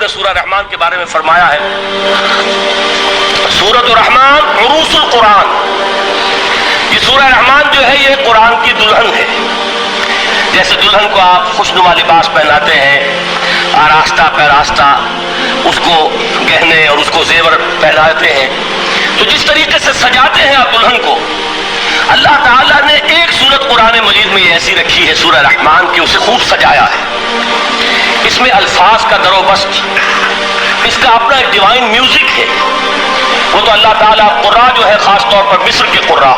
نے سورہ رحمان کے بارے میں فرمایا ہے، سورۃ الرحمان عروس القرآن، یہ سورہ رحمان جو ہے یہ قرآن کی دلہن ہے۔ جیسے دلہن کو آپ خوشنما لباس پہناتے ہیں، آراستہ پیراستہ اس کو گہنے اور اس کو زیور پہناتے ہیں، تو جس طریقے سے سجاتے ہیں آپ دلہن کو، اللہ تعالیٰ نے ایک سورت قرآن مجید میں یہ ایسی رکھی ہے سورہ رحمان کی، اسے خوب سجایا ہے۔ اس میں الفاظ کا در و بست، اس کا اپنا ایک ڈیوائن میوزک ہے۔ وہ تو اللہ تعالیٰ قراء جو ہے خاص طور پر مصر کے قراء،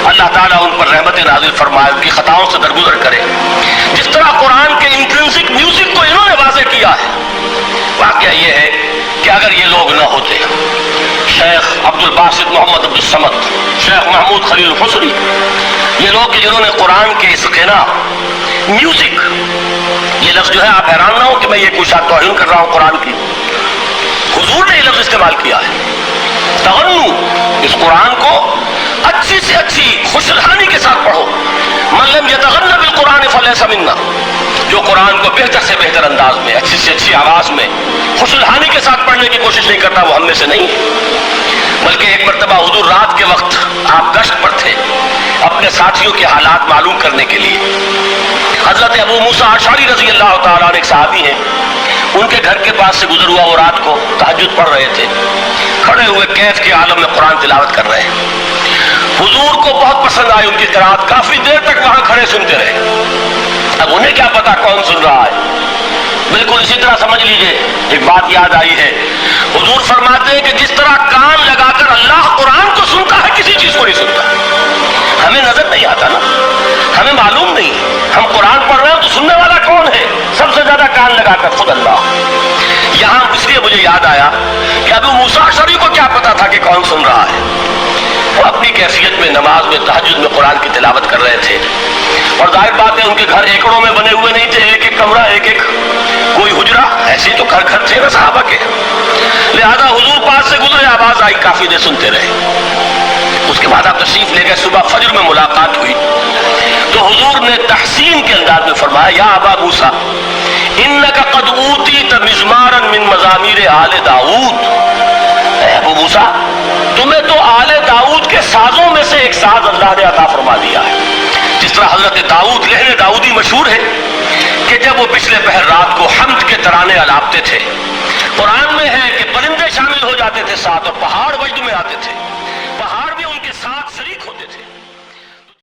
اللہ تعالیٰ ان پر رحمت نازل فرمائے، ان کی خطاؤں سے درگزر کرے۔ جس طرح قرآن کے انٹرنسک میوزک کو انہوں نے واضح کیا ہے، واقعہ یہ ہے کہ اگر یہ لوگ نہ ہوتے، شیخ عبد الباسط محمد عبد الصمد، شیخ محمود خلیل الحصری، یہ لوگ کہ جنہوں نے قرآن کے اس غنا میوزک، یہ لفظ جو ہے آپ حیران نہ ہو کہ میں یہ کوئی شاید توہین کر رہا ہوں قرآن کی، حضور نے یہ لفظ استعمال کیا ہے، تغنو، اس قرآن کو اچھی سے اچھی خوشلحانی کے ساتھ پڑھو۔ من لم یتغن بالقرآن فلیس منا، جو قرآن کو بہتر سے بہتر انداز میں، اچھی سے اچھی آواز میں خوشلحانی کے ساتھ پڑھنے کی کوشش نہیں کرتا، وہ ہم میں سے نہیں ہے۔ بلکہ ایک مرتبہ حضور رات کے وقت آپ گشت پر تھے اپنے ساتھیوں کے حالات معلوم کرنے کے لیے۔ حضرت ابو موسیٰ اشعری رضی اللہ تعالیٰ عنہ ایک صحابی ہیں، ان کے گھر کے پاس سے گزر ہوا، وہ رات کو تہجد پڑھ رہے تھے، کھڑے ہوئے کیف کے عالم میں قرآن تلاوت کر رہے ہیں۔ حضور کو بہت پسند آئی ان کی قرات، کافی دیر تک وہاں کھڑے سنتے رہے۔ اب انہیں کیا پتا کون سن رہا ہے، بالکل اسی طرح سمجھ لیجئے ایک بات یاد آئی ہے، حضور فرماتے ہیں کہ جس طرح کان لگا کر اللہ قرآن کو سنتا ہے کسی چیز کو نہیں سنتا۔ ہمیں نظر نہیں آتا نا، ہمیں معلوم نہیں، ہم قرآن پڑھ رہے ہیں تو سننے والا کون ہے؟ سب سے زیادہ کان لگا کر خود اللہ۔ یہاں اس لیے مجھے یاد آیا کہ ابو موسیٰ اشعری کو کیا پتا تھا کہ کون سن رہا ہے؟ وہ اپنی کیفیت میں نماز میں تہجد میں قرآن کی تلاوت کر رہے تھے، اور ظاہر بات ہے ان کے گھر ایکڑوں میں بنے ہوئے نہیں تھے، ایک ایک کمرہ، ایک ایک کوئی حجرہ، ایسے تو گھر گھر تھے نا صحابہ کے، لہذا حضور پاس سے گزرے، آواز آئی، کافی دیر سنتے رہے۔ اس کے بعد آپ تشریف لے گئے، صبح فجر میں ملاقات ہوئی تو حضور نے تحسین کے انداز میں فرمایا، یا ابا موسیٰ انک قد اوتیت مزمارا من مزامیر آل داؤد، اے ابو موسیٰ تمہیں تو آل داؤد کے سازوں میں سے ایک ساز اللہ نے عطا فرما دیا ہے۔ جس طرح حضرت داؤد، لہن داؤدی مشہور ہے کہ جب وہ پچھلے پہر رات کو حمد کے ترانے الاپتے تھے، قرآن میں ہے کہ پرندے شامل ہو جاتے تھے ساتھ اور پہاڑ وجد میں آتے تھے۔